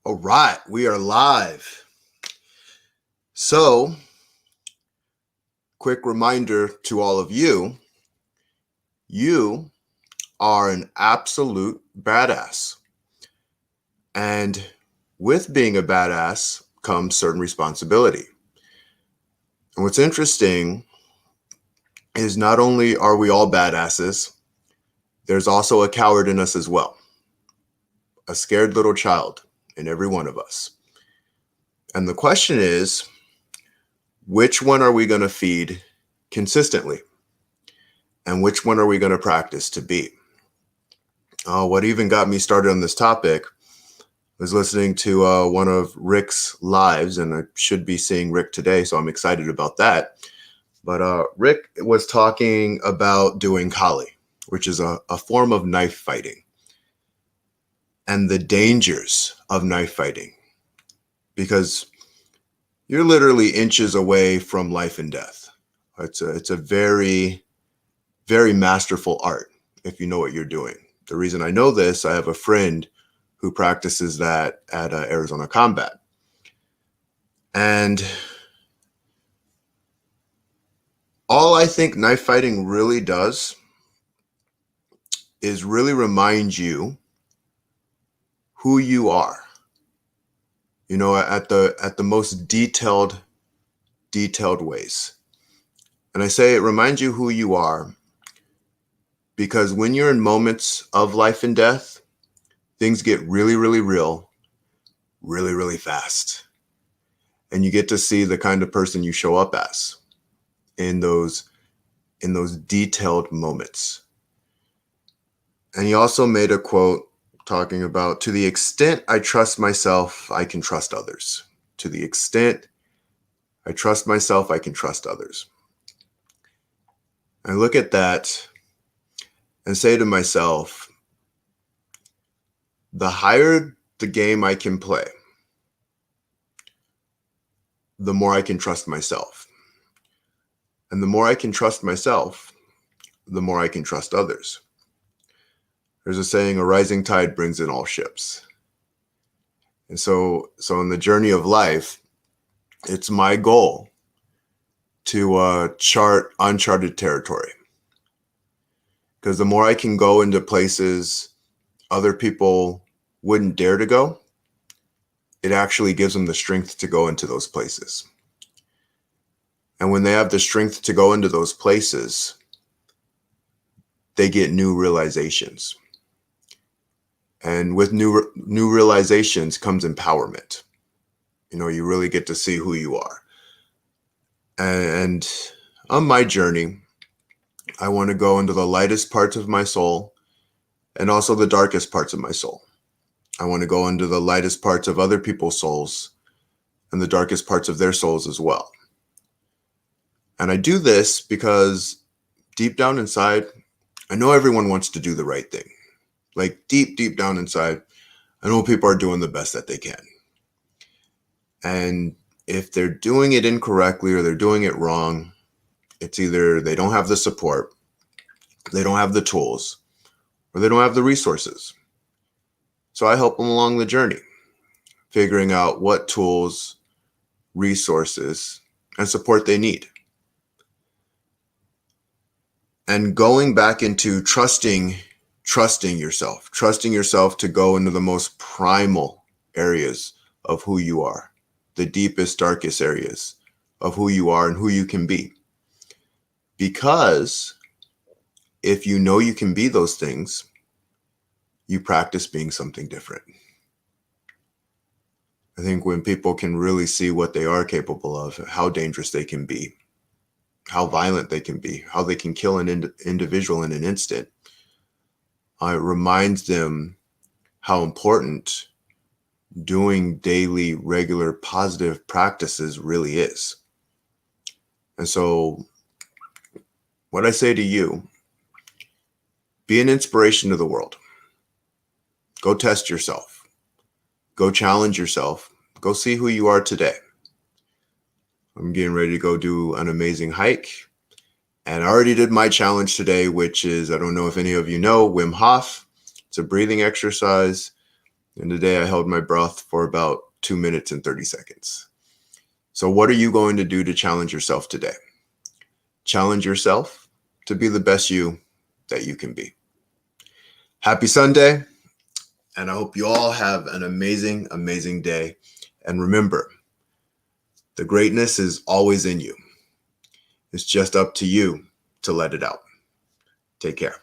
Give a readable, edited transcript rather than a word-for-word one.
All right, we are live. So, quick reminder to all of you, you are an absolute badass. And with being a badass comes certain responsibility. And what's interesting is not only are we all badasses, there's also a coward in us as well. A scared little child in every one of us. And the question is, which one are we going to feed consistently? And which one are we going to practice to be? What even got me started on this topic was listening to one of Rick's lives, and I should be seeing Rick today, so I'm excited about that. But Rick was talking about doing Kali, which is a form of knife fighting, and the dangers of knife fighting, because you're literally inches away from life and death. It's a very, very masterful art if you know what you're doing. The reason I know this, I have a friend who practices that at Arizona Combat. And all I think knife fighting really does is really remind you who you are. You know, at the most detailed ways. And I say it reminds you who you are because when you're in moments of life and death, things get really, really real, really, really fast. And you get to see the kind of person you show up as in those detailed moments. And he also made a quote talking about, to the extent I trust myself, I can trust others. To the extent I trust myself, I can trust others. I look at that and say to myself, the higher the game I can play, the more I can trust myself. And the more I can trust myself, the more I can trust others. There's a saying, a rising tide brings in all ships. And so in the journey of life, it's my goal to chart uncharted territory. Because the more I can go into places other people wouldn't dare to go, it actually gives them the strength to go into those places. And when they have the strength to go into those places, they get new realizations. And with new realizations comes empowerment. You know, you really get to see who you are. And on my journey, I want to go into the lightest parts of my soul and also the darkest parts of my soul. I want to go into the lightest parts of other people's souls and the darkest parts of their souls as well. And I do this because deep down inside, I know everyone wants to do the right thing. Like deep down inside, I know people are doing the best that they can. And if they're doing it incorrectly or they're doing it wrong, it's either they don't have the support, they don't have the tools, or they don't have the resources. So I help them along the journey, figuring out what tools, resources, and support they need. And going back into trusting yourself to go into the most primal areas of who you are, the deepest, darkest areas of who you are and who you can be. Because if you know you can be those things, you practice being something different. I think when people can really see what they are capable of, how dangerous they can be, how violent they can be, how they can kill an individual in an instant, it reminds them how important doing daily, regular, positive practices really is. And so what I say to you, be an inspiration to the world. Go test yourself. Go challenge yourself. Go see who you are today. I'm getting ready to go do an amazing hike. And I already did my challenge today, which is, I don't know if any of you know, Wim Hof. It's a breathing exercise. And today I held my breath for about 2 minutes and 30 seconds. So what are you going to do to challenge yourself today? Challenge yourself to be the best you that you can be. Happy Sunday, and I hope you all have an amazing, amazing day. And remember, the greatness is always in you. It's just up to you to let it out. Take care.